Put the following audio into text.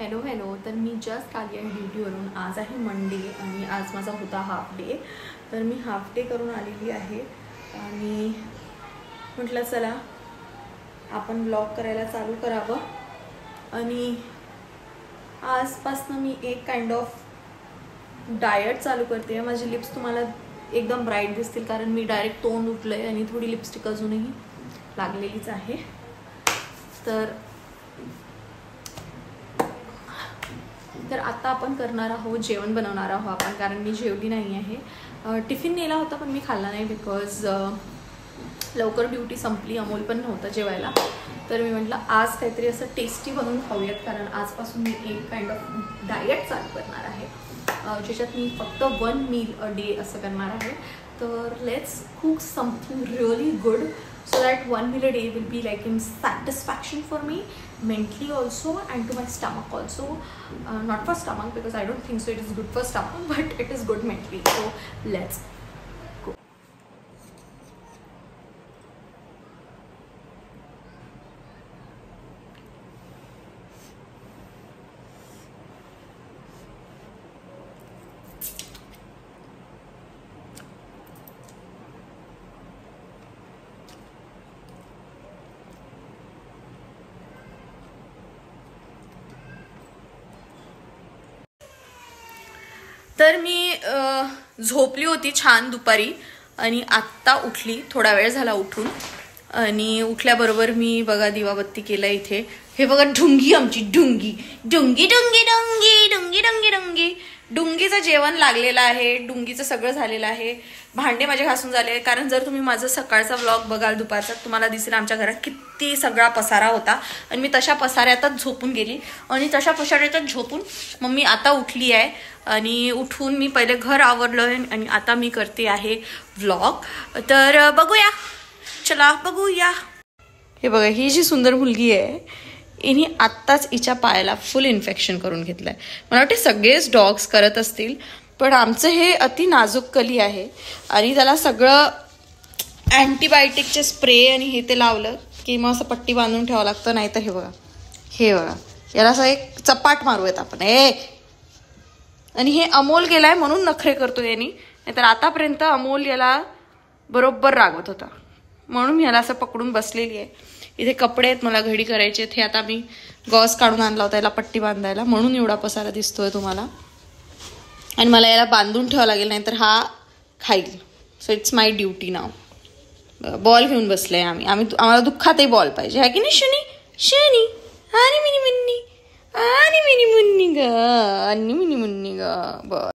Hello. तर मी just आली आहे ड्युटीवरून. आज आहे मंडे आणि आज माझा होता हाफ डे. तर मी हाफ डे करून आलेली आहे आणि म्हटलं चला आपण ब्लॉग करायला चालू करावं. आणि आजपासून मी एक काइंड ऑफ डाएट चालू करते. माझी लिप्स तुम्हाला एकदम ब्राईट दिसतील कारण मी डायरेक्ट तोंड उठलं आहे आणि थोडी लिपस्टिक अजूनही लागलेलीच आहे. तर आता आपण करणार आहोत, जेवण बनवणार आहोत आपण, कारण मी जेवली नाही आहे. टिफिन नेला होता पण मी खाल्ला नाही बिकॉज लवकर ड्युटी संपली. अमोल पण नव्हता जेवायला. तर मी म्हटलं आज काहीतरी असं टेस्टी बनवून खाऊयात कारण आजपासून मी एक काइंड ऑफ डाएट चालू करणार आहे ज्याच्यात मी फक्त 1 मील अ डे असं करणार आहे. तर let's cook something really good so that 1 meal a day will be like in satisfaction for me mentally also and to my stomach also. Not for stomach because I don't think so it is good for stomach, but it is good mentally. So let's go. तर मी झोपली होती छान दुपारी आणि आत्ता उठली. थोडा वेळ झाला उठून आणि उठल्याबरोबर मी बघा दिवाबत्ती केला इथे. हे बघा ढुंगी, आमची ढुंगी ढुंगी ढुंगी ढुंगी ढुंगी ढुंगी ढुंगी. ढुंगीचं जेवण लागलेलं आहे, ढुंगीचं सगळं झालेलं आहे. भांडे माझे घासून झाले कारण जर तुम्ही माझा सकाळचा व्लॉग बघाल दुपारचा तुम्हाला दिसेल आमच्या घरात किती सगळा पसारा होता आणि मी तशा पसाऱ्यातच झोपून गेली आणि तशा पसाऱ्यातच झोपून मग मी आता उठली आहे. आणि उठून मी पहिले घर आवरलं आणि आता मी करते आहे व्लॉग. तर बघूया, चला बघूया. हे बघा ही जी सुंदर मुलगी आहे हिने आत्ताच हिच्या पायाला फुल इन्फेक्शन करून घेतलंय. मला वाटते सगळेच डॉग्स करत असतील पण आमचं हे अति नाजूक कली आहे आणि त्याला सगळं अँटीबायोटिकचे स्प्रे आणि हे ते लावलं की मग असं पट्टी बांधून ठेवावं लागतं. नाही तर हे बघा याला असं एक चपाट मारूयात आपण. आणि हे अमोल गेलाय म्हणून नखरे करतो यांनी, नाहीतर आतापर्यंत अमोल याला बरोबर रागवत होता म्हणून मी याला असं पकडून बसलेली आहे. इथे कपडे आहेत मला घडी करायचे. हे आता मी गॉस काढून आणला होता याला पट्टी बांधायला म्हणून एवढा पसारा दिसतोय तुम्हाला. आणि मला याला बांधून ठेवावं लागेल नाहीतर हा खाईल. So it's my duty now. Ball घेऊन बसले आम्हाला दुःखातही बॉल पाहिजे आहे की नाही शनी शनी. आणि मिनी मुन्नी आणि मिनी मुन्नी ग आणि मिनी मुन्नी ग.